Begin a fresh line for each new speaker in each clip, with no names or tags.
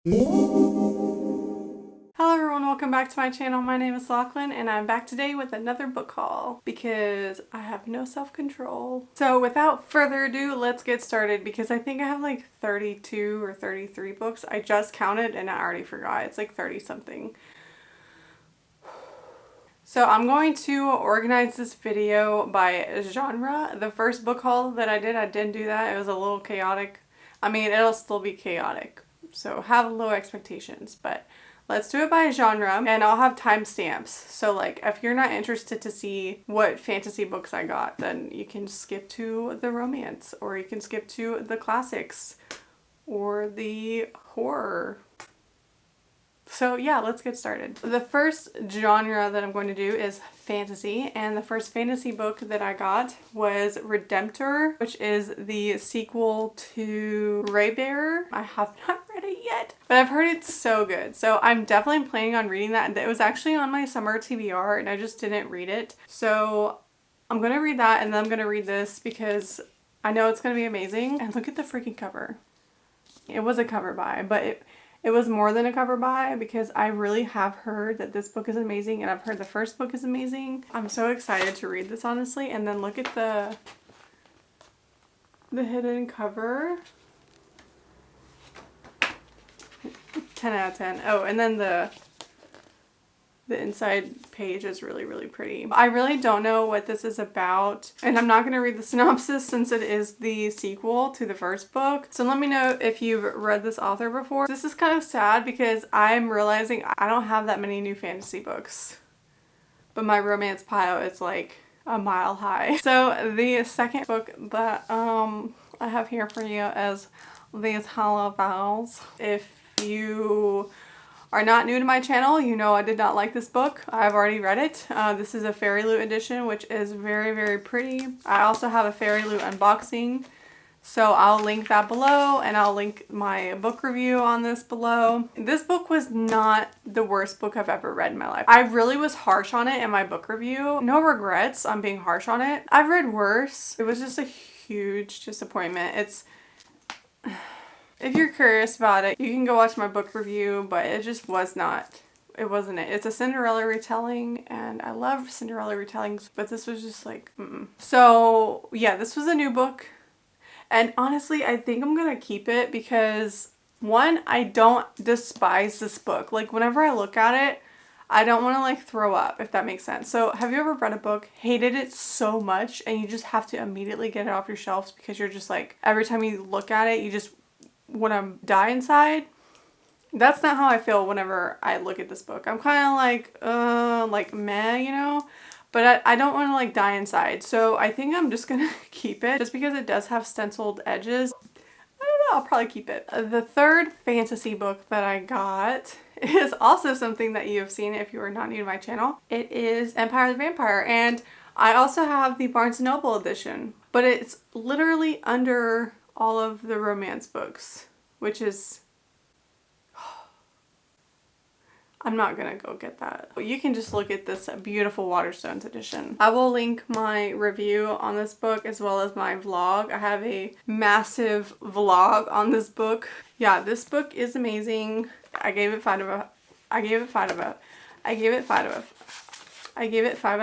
Hello everyone, welcome back to my channel. My name is Lachlan and I'm back today with another book haul because I have no self-control. So without further ado, let's get started because I think I have like 32 or 33 books. I just counted and I already forgot. It's like 30 something. So I'm going to organize this video by genre. The first book haul that I didn't do that. It was a little chaotic. I mean, it'll still be chaotic. So have low expectations, but let's do it by genre and I'll have timestamps. So like if you're not interested to see what fantasy books I got, then you can skip to the romance or you can skip to the classics or the horror. So yeah, let's get started. The first genre that I'm going to do is fantasy, and the first fantasy book that I got was Redemptor, which is the sequel to Raybearer. I have not read it yet, but I've heard it's so good. So I'm definitely planning on reading that. It was actually on my summer TBR and I just didn't read it. So I'm going to read that and then I'm going to read this because I know it's going to be amazing. And look at the freaking cover. It was a cover buy, but it was more than a cover buy because I really have heard that this book is amazing and I've heard the first book is amazing. I'm so excited to read this, honestly. And then look at the hidden cover. 10 out of 10. Oh, and then the inside page is really, really pretty. I really don't know what this is about, and I'm not going to read the synopsis since it is the sequel to the first book. So let me know if you've read this author before. This is kind of sad because I'm realizing I don't have that many new fantasy books, but my romance pile is like a mile high. So the second book that I have here for you is These Hollow Vows. If you are not new to my channel, you know I did not like this book. I've already read it. This is a Fairy Loot edition, which is very, very pretty. I also have a Fairy Loot unboxing, so I'll link that below and I'll link my book review on this below. This book was not the worst book I've ever read in my life. I really was harsh on it in my book review. No regrets on being harsh on it. I've read worse. It was just a huge disappointment. If you're curious about it, you can go watch my book review, but it just was not. It wasn't it. It's a Cinderella retelling, and I love Cinderella retellings, but this was just like, So, yeah, this was a new book, and honestly, I think I'm gonna keep it because, one, I don't despise this book. Like, whenever I look at it, I don't want to, like, throw up, if that makes sense. So, have you ever read a book, hated it so much, and you just have to immediately get it off your shelves because you're just like, every time you look at it, you just want to die inside? That's not how I feel whenever I look at this book. I'm kind of like meh, you know, but I don't want to like die inside. So I think I'm just gonna keep it just because it does have stenciled edges. I don't know, I'll probably keep it. The third fantasy book that I got is also something that you have seen if you are not new to my channel. It is Empire the Vampire, and I also have the Barnes & Noble edition, but it's literally under all of the romance books, which is, I'm not gonna go get that. You can just look at this beautiful Waterstones edition. I will link my review on this book as well as my vlog. I have a massive vlog on this book. Yeah, this book is amazing. I gave it 5 out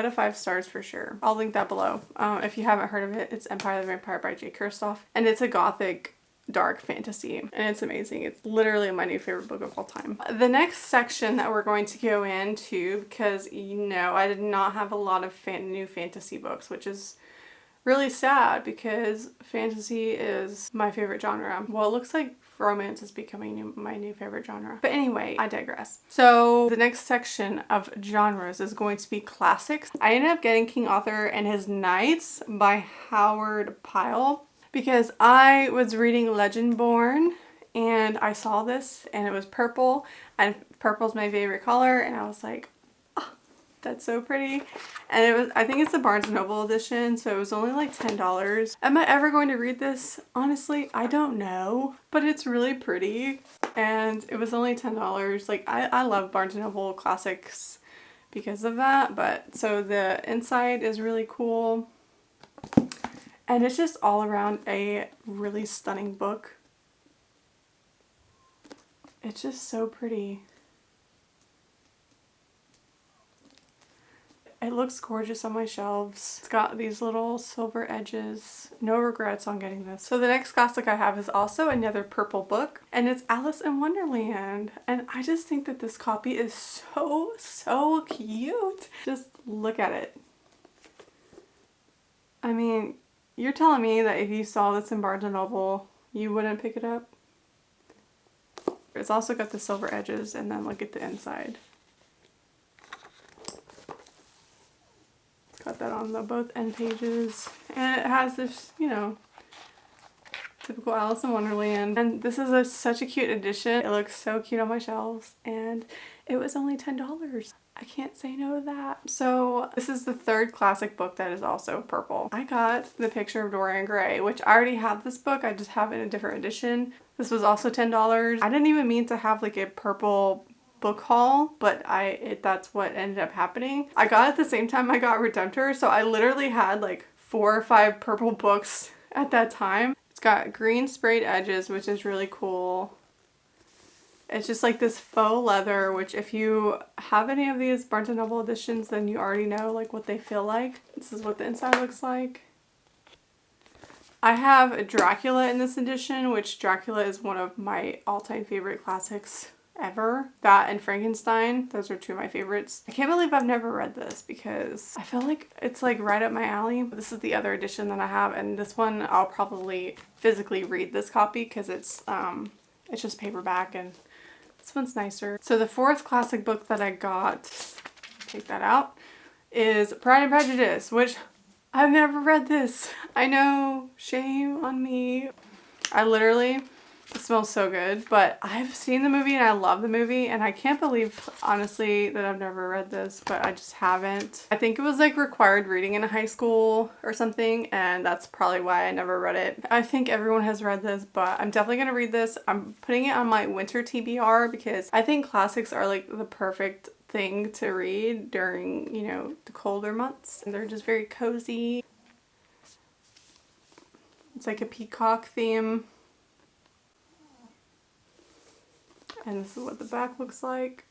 of 5 stars for sure. I'll link that below. If you haven't heard of it, it's Empire the Vampire by J. Kristoff. And it's a gothic dark fantasy. And it's amazing. It's literally my new favorite book of all time. The next section that we're going to go into, because you know I did not have a lot of new fantasy books, which is really sad because fantasy is my favorite genre. Well, it looks like romance is becoming my new favorite genre. But anyway, I digress. So the next section of genres is going to be classics. I ended up getting King Arthur and His Knights by Howard Pyle because I was reading Legendborn and I saw this and it was purple, and purple's my favorite color, and I was like, that's so pretty. And it was, I think it's the Barnes & Noble edition, so it was only like $10. Am I ever going to read this? Honestly, I don't know, but it's really pretty and it was only $10. Like, I love Barnes & Noble classics because of that, but so the inside is really cool. And it's just all around a really stunning book. It's just so pretty. It looks gorgeous on my shelves. It's got these little silver edges. No regrets on getting this. So the next classic I have is also another purple book, and it's Alice in Wonderland. And I just think that this copy is so cute. Just look at it. I mean, you're telling me that if you saw this in Barnes & Noble, you wouldn't pick it up? It's also got the silver edges, and then look at the inside. Got that on the both end pages, and it has this, you know, typical Alice in Wonderland. And this is such a cute edition. It looks so cute on my shelves, and it was only $10. I can't say no to that. So this is the third classic book that is also purple. I got The Picture of Dorian Gray, which I already have this book. I just have it in a different edition. This was also $10. I didn't even mean to have like a purple book haul, but that's what ended up happening. I got it at the same time I got Redemptor, so I literally had like 4 or 5 purple books at that time. It's got green sprayed edges, which is really cool. It's just like this faux leather, which if you have any of these Barnes & Noble editions, then you already know like what they feel like. This is what the inside looks like. I have Dracula in this edition, which Dracula is one of my all-time favorite classics ever. That and Frankenstein, those are 2 of my favorites. I can't believe I've never read this because I feel like it's like right up my alley. This is the other edition that I have, and this one I'll probably physically read this copy because it's just paperback, and this one's nicer. So the fourth classic book that I got, take that out, is Pride and Prejudice, which I've never read this. I know, shame on me. It smells so good, but I've seen the movie and I love the movie, and I can't believe, honestly, that I've never read this, but I just haven't. I think it was like required reading in high school or something, and that's probably why I never read it. I think everyone has read this, but I'm definitely gonna read this. I'm putting it on my winter TBR because I think classics are like the perfect thing to read during, you know, the colder months. And they're just very cozy. It's like a peacock theme. And this is what the back looks like.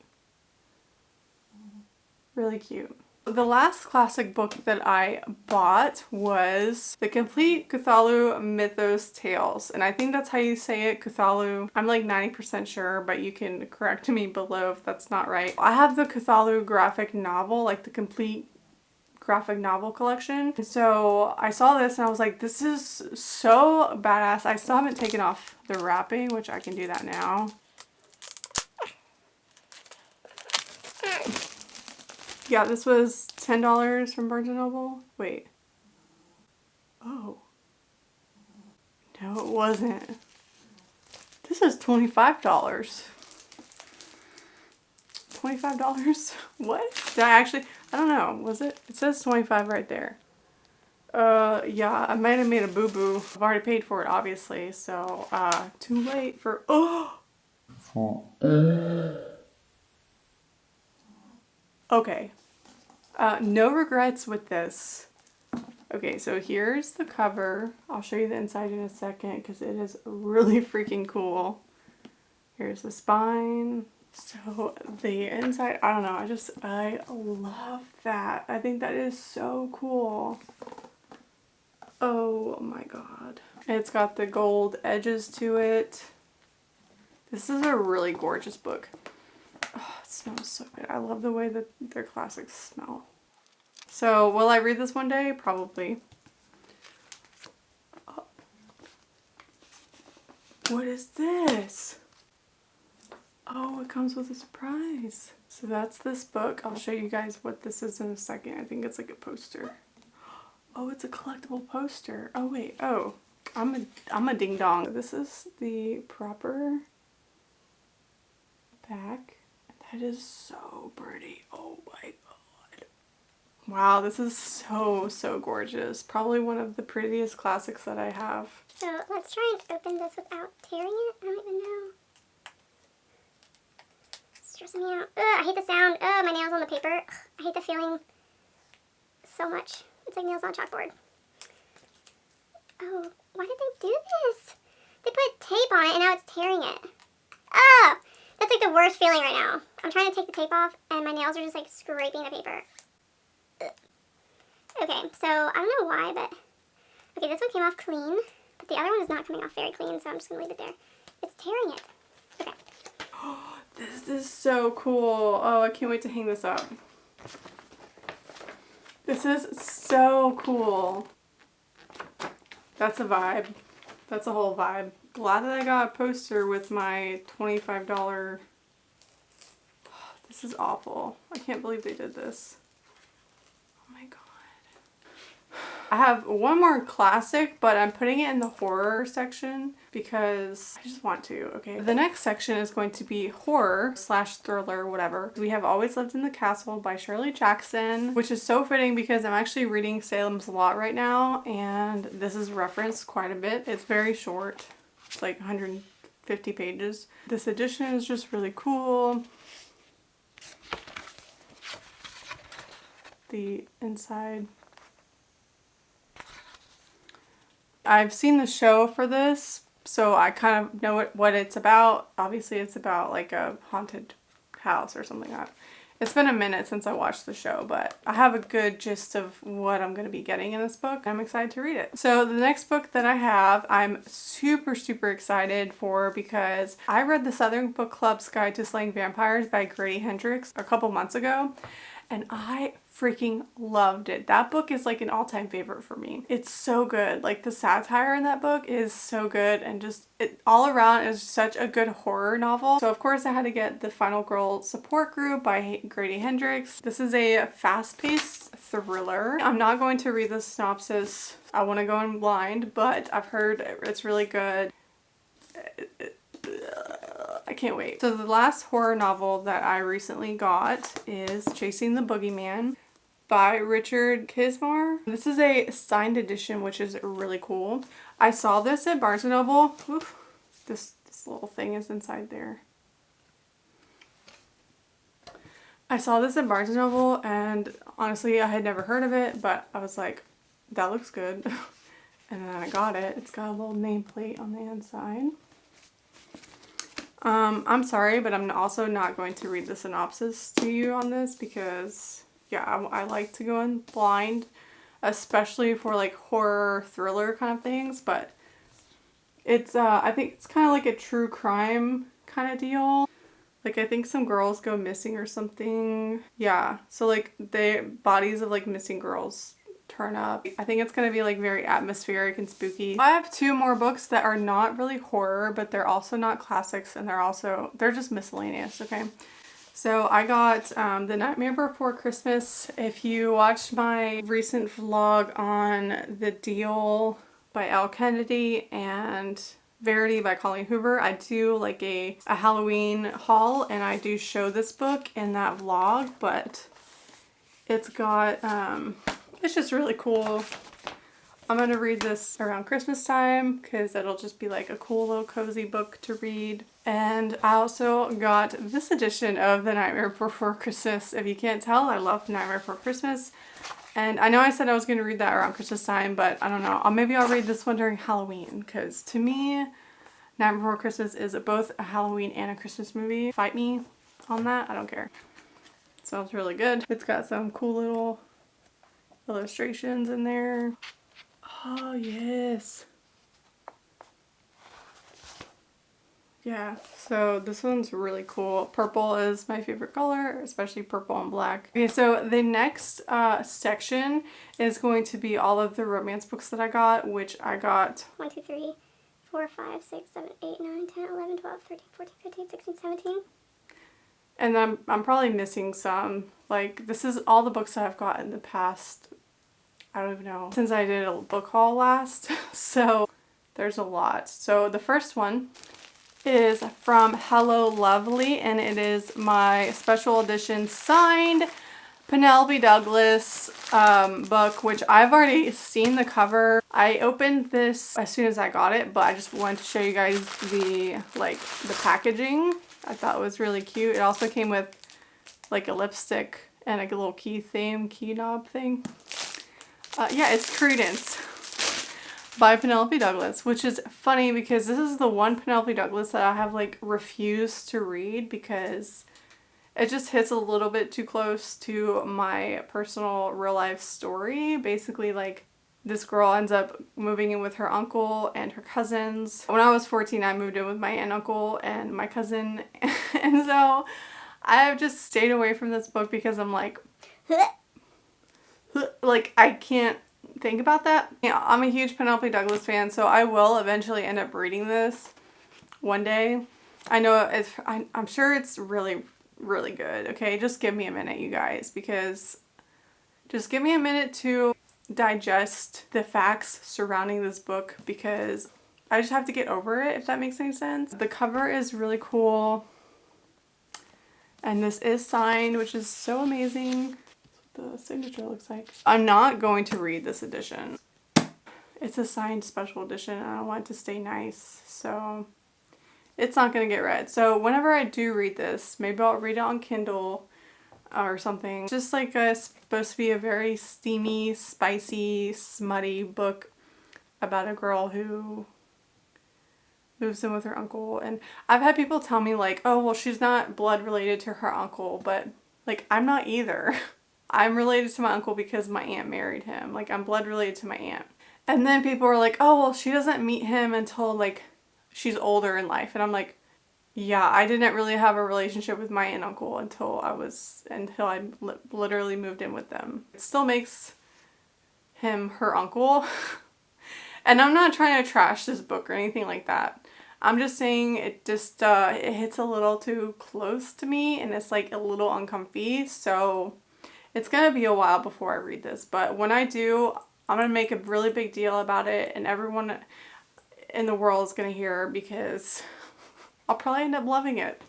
Really cute. The last classic book that I bought was The Complete Cthulhu Mythos Tales. And I think that's how you say it, Cthulhu. I'm like 90% sure, but you can correct me below if that's not right. I have the Cthulhu graphic novel, like the complete graphic novel collection. And so I saw this and I was like, this is so badass. I still haven't taken off the wrapping, which I can do that now. Yeah, this was $10 from Barnes & Noble. Wait. Oh. No, it wasn't. This is $25. $25? What? Did I actually? I don't know. Was it? It says 25 right there. Yeah, I might have made a boo-boo. I've already paid for it, obviously, so, too late for, Okay. No regrets with this. Okay, so here's the cover. I'll show you the inside in a second because it is really freaking cool. Here's the spine. So the inside, I don't know, I love that. I think that is so cool. Oh my god. It's got the gold edges to it. This is a really gorgeous book. Oh, it smells so good. I love the way that their classics smell. So, will I read this one day? Probably. Oh. What is this? Oh, it comes with a surprise. So that's this book. I'll show you guys what this is in a second. I think it's like a poster. Oh, it's a collectible poster. Oh, wait. Oh, I'm a ding dong. This is the proper back. That is so pretty. Oh my god. Wow, this is so gorgeous. Probably one of the prettiest classics that I have.
So let's try and open this without tearing it. I don't even know. It's stressing me out. Ugh, I hate the sound. Ugh, my nails on the paper. Ugh, I hate the feeling so much. It's like nails on a chalkboard. Oh, why did they do this? They put tape on it and now it's tearing it. Oh, the worst feeling right now. I'm trying to take the tape off, and my nails are just like scraping the paper. Ugh. Okay, so I don't know why, but okay, this one came off clean, but the other one is not coming off very clean, so I'm just gonna leave it there. It's tearing it. Okay.
This is so cool. Oh, I can't wait to hang this up. This is so cool. That's a vibe. That's a whole vibe. Glad that I got a poster with my $25. This is awful. I can't believe they did this. Oh my god. I have one more classic, but I'm putting it in the horror section because I just want to, okay? The next section is going to be horror / thriller, whatever. We Have Always Lived in the Castle by Shirley Jackson, which is so fitting because I'm actually reading Salem's Lot right now, and this is referenced quite a bit. It's very short. It's like 150 pages. This edition is just really cool. The inside. I've seen the show for this, so I kind of know what it's about. Obviously, it's about like a haunted house or something like that. It's been a minute since I watched the show, but I have a good gist of what I'm going to be getting in this book. I'm excited to read it. So the next book that I have, I'm super, super excited for because I read the Southern Book Club's Guide to Slaying Vampires by Grady Hendrix a couple months ago, and I freaking loved it. That book is like an all-time favorite for me. It's so good. Like the satire in that book is so good, and just it all around is such a good horror novel. So of course I had to get the Final Girl Support Group by Grady Hendrix. This is a fast-paced thriller. I'm not going to read the synopsis. I want to go in blind, but I've heard it's really good. I can't wait. So the last horror novel that I recently got is Chasing the Boogeyman by Richard Kismar. This is a signed edition, which is really cool. I saw this at Barnes & Noble. Oof, this little thing is inside there. I saw this at Barnes & Noble, and honestly I had never heard of it, but I was like, that looks good. And then I got it. It's got a little nameplate on the inside. I'm sorry, but I'm also not going to read the synopsis to you on this because, yeah, I like to go in blind, especially for like horror thriller kind of things, but it's, I think it's kind of like a true crime kind of deal. Like, I think some girls go missing or something. Yeah, so like the bodies of like missing girls turn up. I think it's going to be like very atmospheric and spooky. I have two more books that are not really horror, but they're also not classics, and they're just miscellaneous, okay? So I got The Nightmare Before Christmas. If you watched my recent vlog on The Deal by Al Kennedy and Verity by Colleen Hoover, I do like a Halloween haul, and I do show this book in that vlog, but it's got it's just really cool. I'm going to read this around Christmas time because it'll just be like a cool little cozy book to read. And I also got this edition of The Nightmare Before Christmas. If you can't tell, I love The Nightmare Before Christmas. And I know I said I was going to read that around Christmas time, but I don't know. Maybe I'll read this one during Halloween because to me, Nightmare Before Christmas is both a Halloween and a Christmas movie. Fight me on that. I don't care. It smells really good. It's got some cool little illustrations in there. Oh yes. Yeah, so this one's really cool. Purple is my favorite color, especially purple and black. Okay, so the next section is going to be all of the romance books that I got, which I got
1, 2, 3, 4, 5, 6, 7, 8, 9, 10, 11, 12, 13, 14, 15, 16, 17.
And I'm probably missing some. Like, this is all the books that I've got in the past, I don't even know, since I did a book haul last. So there's a lot. So the first one is from Hello Lovely, and it is my special edition signed Penelope Douglas book, which I've already seen the cover. I opened this as soon as I got it, but I just wanted to show you guys the packaging. I thought it was really cute. It also came with like a lipstick and a little key knob thing. Yeah, it's Credence by Penelope Douglas, which is funny because this is the one Penelope Douglas that I have like refused to read because it just hits a little bit too close to my personal real life story. Basically, like, this girl ends up moving in with her uncle and her cousins. When I was 14, I moved in with my aunt and uncle and my cousin. And so I've just stayed away from this book because I'm like, I can't think about that. Yeah, I'm a huge Penelope Douglas fan, so I will eventually end up reading this one day. I know I'm sure it's really, really good. Okay, just give me a minute, you guys, because just give me a minute to digest the facts surrounding this book because I just have to get over it, if that makes any sense. The cover is really cool. And this is signed, which is so amazing. That's what the signature looks like. I'm not going to read this edition. It's a signed special edition and I want it to stay nice. So it's not going to get read. So whenever I do read this, maybe I'll read it on Kindle or something. Just like supposed to be a very steamy, spicy, smutty book about a girl who moves in with her uncle. And I've had people tell me like, oh, well, she's not blood related to her uncle, but like, I'm not either. I'm related to my uncle because my aunt married him. Like, I'm blood related to my aunt. And then people are like, oh, well, she doesn't meet him until like she's older in life. And I'm like, yeah, I didn't really have a relationship with my aunt and uncle until I literally moved in with them. It still makes him her uncle. And I'm not trying to trash this book or anything like that. I'm just saying it just, it hits a little too close to me and it's like a little uncomfy. So it's going to be a while before I read this. But when I do, I'm going to make a really big deal about it and everyone in the world is going to hear because I'll probably end up loving it.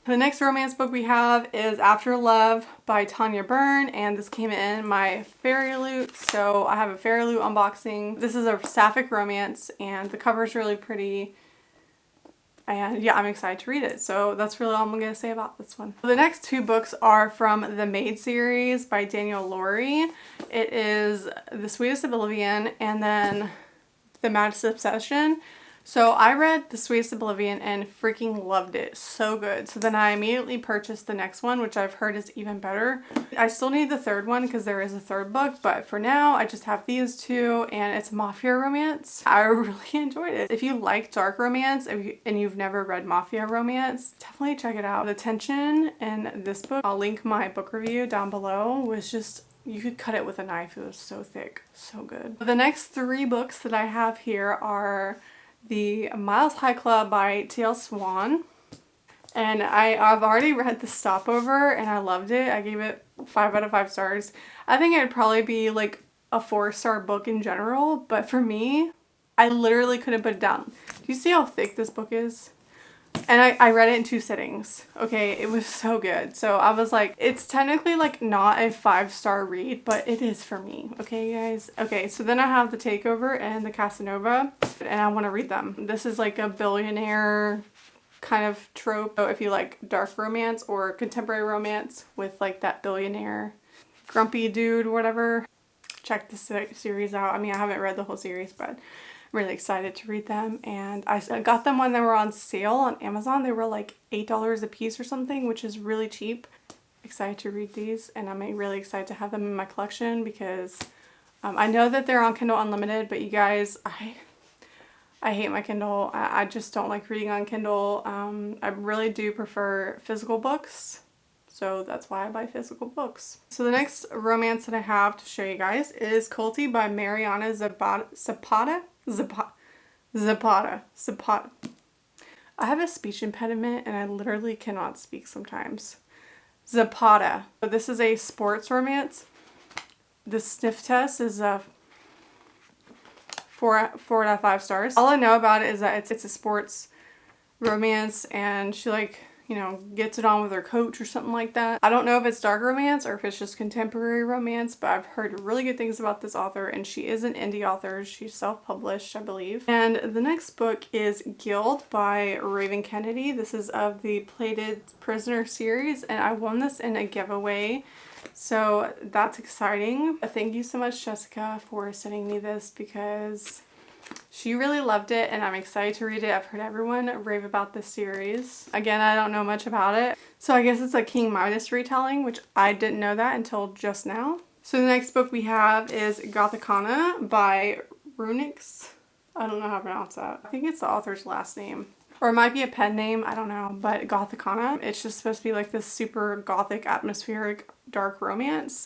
The next romance book we have is After Love by Tanya Byrne, and this came in my Fairy Loot, so I have a Fairy Loot unboxing. This is a sapphic romance, and the cover is really pretty, and yeah, I'm excited to read it, so that's really all I'm going to say about this one. The next two books are from the Maid series by Daniel Laurie. It is The Sweetest Oblivion, and then The Maddest Obsession. So I read The Sweetest Oblivion and freaking loved it. So good. So then I immediately purchased the next one, which I've heard is even better. I still need the third one because there is a third book, but for now I just have these two and it's mafia romance. I really enjoyed it. If you like dark romance and you've never read mafia romance, definitely check it out. The tension in this book, I'll link my book review down below, was just, you could cut it with a knife. It was so thick. So good. The next three books that I have here are The Miles High Club by T.L. Swan. And I've already read The Stopover and I loved it. I gave it 5 out of 5 stars. I think it'd probably be like a 4-star book in general, but for me, I literally couldn't put it down. Do you see how thick this book is? And I read it in 2 sittings. Okay, it was so good. So I was like, it's technically like not a 5-star read, but it is for me. Okay, guys? Okay, so then I have The Takeover and The Casanova, and I want to read them. This is like a billionaire kind of trope. So if you like dark romance or contemporary romance with like that billionaire grumpy dude or whatever, check this series out. I mean, I haven't read the whole series, but really excited to read them, and I got them when they were on sale on Amazon. They were like $8 a piece or something, which is really cheap. Excited to read these, and I'm really excited to have them in my collection because I know that they're on Kindle Unlimited, but you guys, I hate my Kindle. I just don't like reading on Kindle. I really do prefer physical books, so that's why I buy physical books. So the next romance that I have to show you guys is Culty by Mariana Zapata. I have a speech impediment and I literally cannot speak sometimes. Zapata. So this is a sports romance. The sniff test is a 4 out of 5 stars. All I know about it is that it's a sports romance and she like, you know, gets it on with her coach or something like that. I don't know if it's dark romance or if it's just contemporary romance, but I've heard really good things about this author, and she is an indie author. She's self-published, I believe. And the next book is Guild by Raven Kennedy. This is of the Plated Prisoner series, and I won this in a giveaway So that's exciting. Thank you so much, Jessica, for sending me this because she really loved it and I'm excited to read it. I've heard everyone rave about this series. Again, I don't know much about it. So I guess it's a King Midas retelling, which I didn't know that until just now. So the next book we have is Gothikana by Runics. I don't know how to pronounce that. I think it's the author's last name. Or it might be a pen name, I don't know. But Gothikana, it's just supposed to be like this super gothic, atmospheric, dark romance.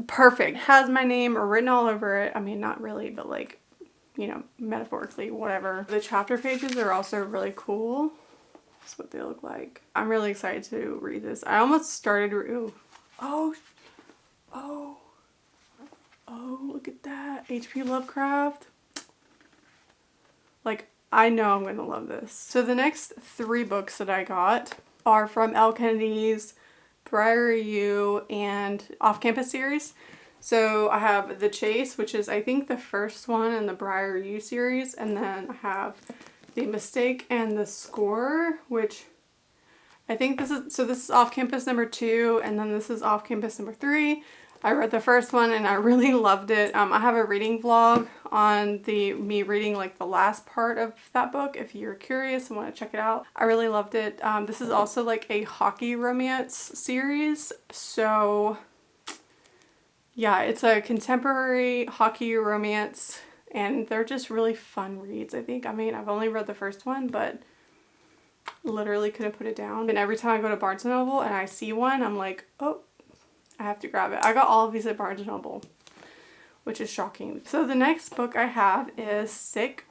Perfect. It has my name written all over it. I mean, not really, but like, you know, metaphorically, whatever. The chapter pages are also really cool. That's what they look like. I'm really excited to read this. I almost started, oh, look at that. H.P. Lovecraft. Like, I know I'm going to love this. So the next 3 books that I got are from Elle Kennedy's Priory U and Off Campus series. So I have The Chase, which is I think the first one in the Briar U series, and then I have The Mistake and the Score, which I think this is Off Campus number 2, and then this is Off Campus number 3. I read the first one and I really loved it. I have a reading vlog on me reading like the last part of that book if you're curious and want to check it out. I really loved it. This is also like a hockey romance series. So yeah, it's a contemporary hockey romance and they're just really fun reads, I think. I mean, I've only read the first one, but literally couldn't put it down. And every time I go to Barnes & Noble and I see one, I'm like, oh, I have to grab it. I got all of these at Barnes & Noble, which is shocking. So the next book I have is Sick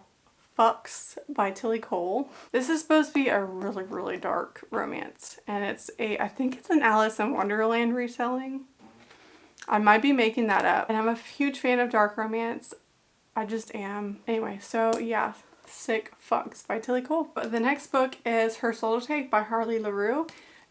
Fucks by Tillie Cole. This is supposed to be a really, really dark romance. And I think it's an Alice in Wonderland retelling. I might be making that up. And I'm a huge fan of dark romance. I just am. Anyway, so yeah, Sick Fucks by Tillie Cole. But the next book is Her Soul to Take by Harley LaRue.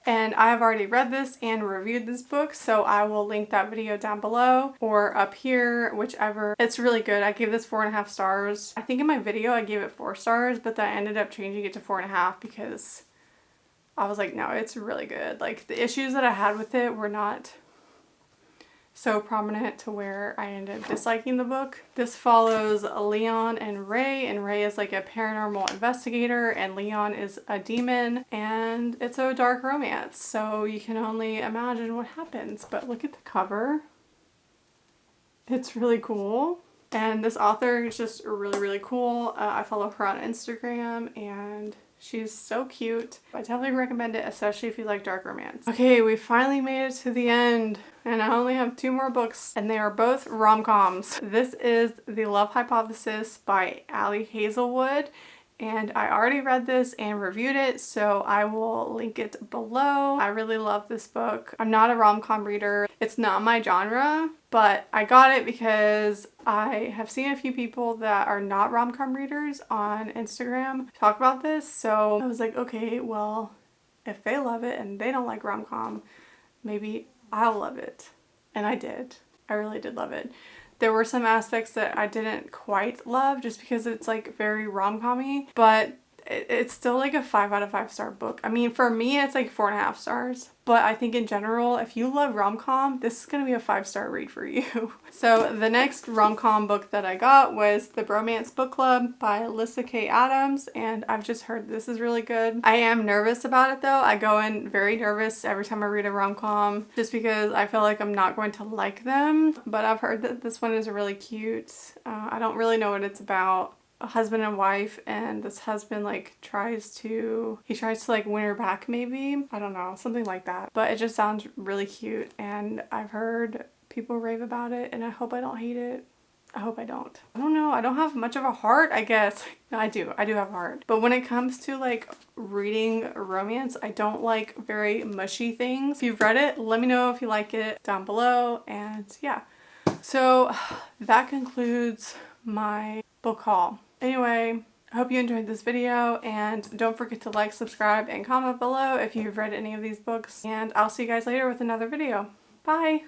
And I have already read this and reviewed this book, so I will link that video down below or up here, whichever. It's really good. I gave this 4.5 stars. I think in my video I gave it 4 stars, but then I ended up changing it to 4.5 because I was like, no, it's really good. Like, the issues that I had with it were not so prominent to where I ended up disliking the book. This follows Leon and Ray is like a paranormal investigator and Leon is a demon, and it's a dark romance, so you can only imagine what happens. But look at the cover. It's really cool. And this author is just really, really cool. I follow her on Instagram and she's so cute. I definitely recommend it, especially if you like dark romance. Okay, we finally made it to the end. And I only have 2 more books, and they are both rom-coms. This is The Love Hypothesis by Ali Hazelwood, and I already read this and reviewed it, so I will link it below. I really love this book. I'm not a rom-com reader. It's not my genre, but I got it because I have seen a few people that are not rom-com readers on Instagram talk about this, so I was like, okay, well, if they love it and they don't like rom-com, maybe I'll love it. And I did. I really did love it. There were some aspects that I didn't quite love just because it's like very rom-com-y, but it's still like a 5 out of 5 star book. I mean, for me, it's like 4.5 stars. But I think in general, if you love rom-com, this is going to be a 5-star read for you. So the next rom-com book that I got was The Bromance Book Club by Alyssa K. Adams, and I've just heard this is really good. I am nervous about it though. I go in very nervous every time I read a rom-com just because I feel like I'm not going to like them. But I've heard that this one is really cute. I don't really know what it's about. A husband and wife, and this husband like tries to like win her back, maybe, I don't know, something like that, but it just sounds really cute and I've heard people rave about it and I hope I don't hate it. I hope I don't. I don't know, I don't have much of a heart, I guess. No, I do have a heart, but when it comes to like reading romance, I don't like very mushy things. If you've read it, let me know if you like it down below. And yeah, so that concludes my book haul. Anyway, I hope you enjoyed this video, and don't forget to like, subscribe, and comment below if you've read any of these books, and I'll see you guys later with another video. Bye!